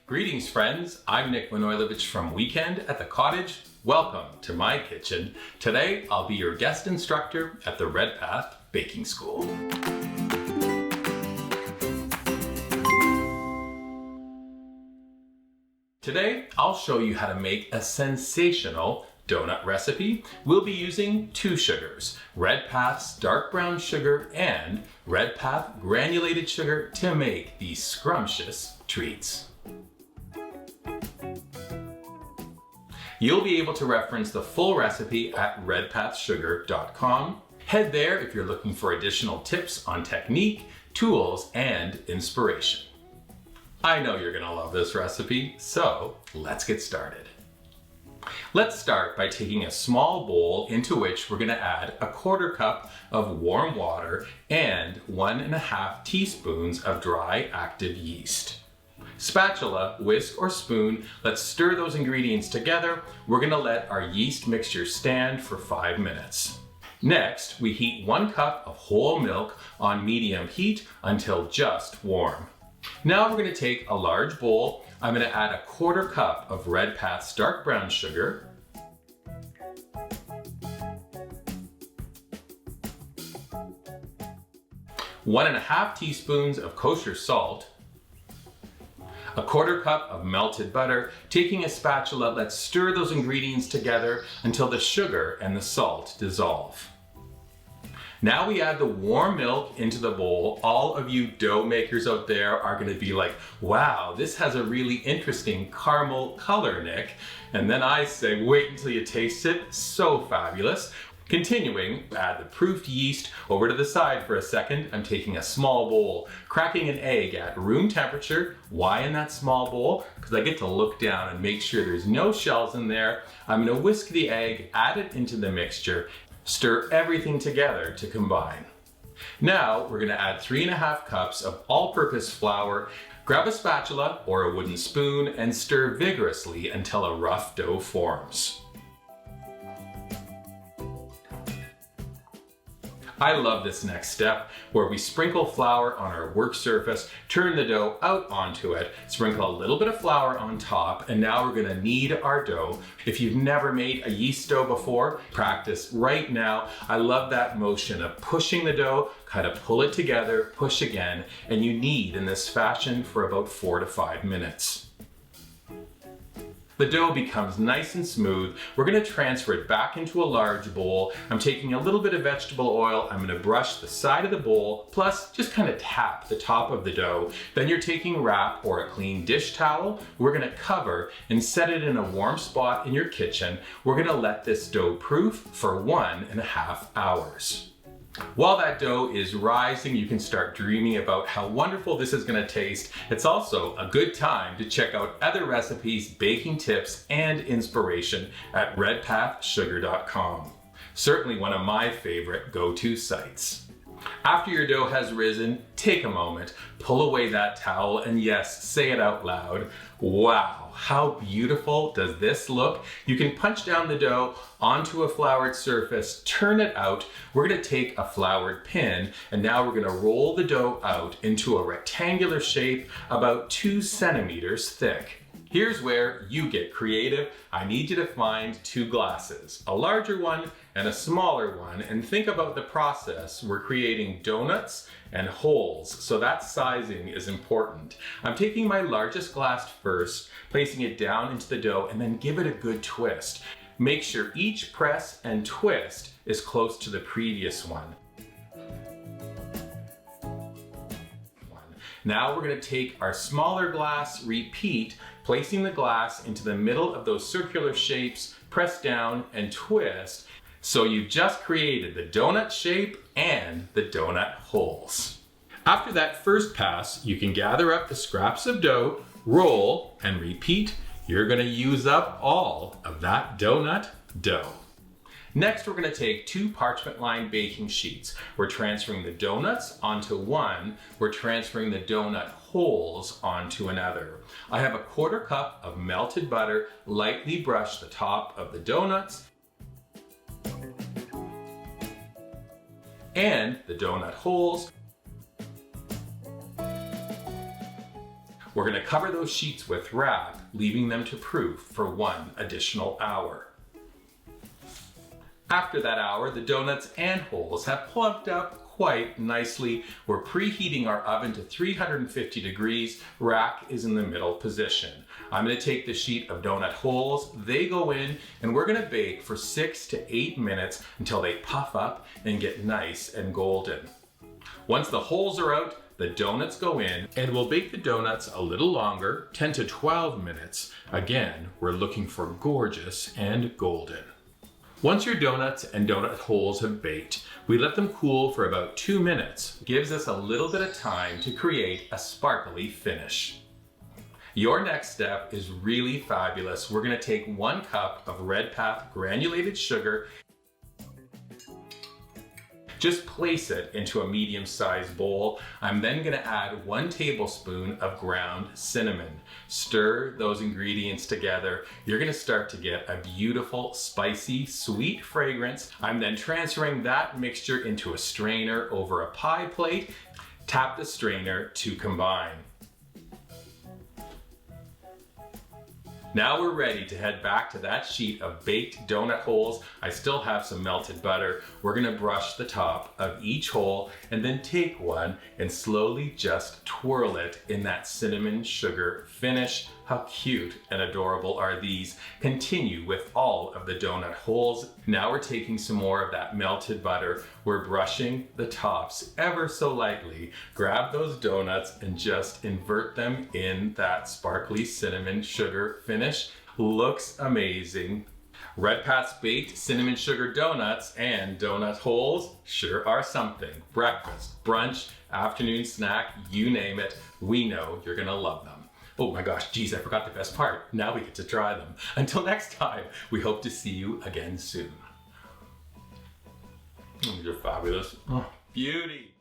Greetings friends, I'm Nik Manojlovich from Weekend at the Cottage. Welcome to my kitchen. Today I'll be your guest instructor at the Redpath Baking School. Today I'll show you how to make a sensational donut recipe. We'll be using two sugars, Redpath's dark brown sugar and Redpath granulated sugar to make these scrumptious treats. You'll be able to reference the full recipe at redpathsugar.com. Head there if you're looking for additional tips on technique, tools, and inspiration. I know you're gonna love this recipe, so let's get started. Let's start by taking a small bowl into which we're gonna add a 1/4 cup of warm water and 1½ teaspoons of dry active yeast. Spatula, whisk, or spoon, let's stir those ingredients together. We're gonna let our yeast mixture stand for 5 minutes. Next, we heat 1 cup of whole milk on medium heat until just warm. Now we're gonna take a large bowl. I'm gonna add a 1/4 cup of Redpath's dark brown sugar, 1½ teaspoons of kosher salt, a 1/4 cup of melted butter. Taking a spatula, let's stir those ingredients together until the sugar and the salt dissolve. Now we add the warm milk into the bowl. All of you dough makers out there are gonna be like, wow, this has a really interesting caramel color, Nick. And then I say, wait until you taste it, so fabulous. Continuing, add the proofed yeast over to the side for a second. I'm taking a small bowl, cracking an egg at room temperature. Why in that small bowl? Because I get to look down and make sure there's no shells in there. I'm gonna whisk the egg, add it into the mixture, stir everything together to combine. Now we're gonna add 3½ cups of all-purpose flour. Grab a spatula or a wooden spoon and stir vigorously until a rough dough forms. I love this next step where we sprinkle flour on our work surface, turn the dough out onto it, sprinkle a little bit of flour on top, and now we're gonna knead our dough. If you've never made a yeast dough before, practice right now. I love that motion of pushing the dough, kind of pull it together, push again, and you knead in this fashion for about 4 to 5 minutes. The dough becomes nice and smooth. We're gonna transfer it back into a large bowl. I'm taking a little bit of vegetable oil. I'm gonna brush the side of the bowl, plus just kind of tap the top of the dough. Then you're taking wrap or a clean dish towel. We're gonna cover and set it in a warm spot in your kitchen. We're gonna let this dough proof for 1½ hours. While that dough is rising, you can start dreaming about how wonderful this is gonna taste. It's also a good time to check out other recipes, baking tips, and inspiration at redpathsugar.com. Certainly one of my favorite go-to sites. After your dough has risen, take a moment, pull away that towel, and yes, say it out loud. Wow, how beautiful does this look? You can punch down the dough onto a floured surface, turn it out. We're gonna take a floured pin, and now we're gonna roll the dough out into a rectangular shape about 2 centimeters thick. Here's where you get creative. I need you to find 2 glasses, a larger one and a smaller one, and think about the process. We're creating donuts and holes, so that sizing is important. I'm taking my largest glass first, placing it down into the dough, and then give it a good twist. Make sure each press and twist is close to the previous one. Now we're gonna take our smaller glass, repeat, placing the glass into the middle of those circular shapes, press down and twist. So you've just created the donut shape and the donut holes. After that first pass, you can gather up the scraps of dough, roll, and repeat. You're gonna use up all of that donut dough. Next, we're gonna take 2 parchment-lined baking sheets. We're transferring the donuts onto one. We're transferring the donut holes onto another. I have a 1/4 cup of melted butter. Lightly brush the top of the donuts and the donut holes. We're going to cover those sheets with wrap, leaving them to proof for 1 additional hour. After that hour, the donuts and holes have plumped up quite nicely. We're preheating our oven to 350 degrees. Rack is in the middle position. I'm going to take the sheet of donut holes, they go in, and we're going to bake for 6 to 8 minutes until they puff up and get nice and golden. Once the holes are out, the donuts go in, and we'll bake the donuts a little longer, 10 to 12 minutes. Again, we're looking for gorgeous and golden. Once your donuts and donut holes have baked, we let them cool for about 2 minutes. It gives us a little bit of time to create a sparkly finish. Your next step is really fabulous. We're going to take 1 cup of Redpath granulated sugar. Just place it into a medium-sized bowl. I'm then going to add 1 tablespoon of ground cinnamon. Stir those ingredients together. You're going to start to get a beautiful, spicy, sweet fragrance. I'm then transferring that mixture into a strainer over a pie plate. Tap the strainer to combine. Now we're ready to head back to that sheet of baked donut holes. I still have some melted butter. We're gonna brush the top of each hole and then take one and slowly just twirl it in that cinnamon sugar finish. How cute and adorable are these? Continue with all of the donut holes. Now we're taking some more of that melted butter. We're brushing the tops ever so lightly. Grab those donuts and just invert them in that sparkly cinnamon sugar finish. Looks amazing. Redpath's baked cinnamon sugar donuts and donut holes sure are something. Breakfast, brunch, afternoon snack, you name it, we know you're gonna love them. Oh my gosh, geez, I forgot the best part. Now we get to try them. Until next time, we hope to see you again soon. You're fabulous. Oh, beauty.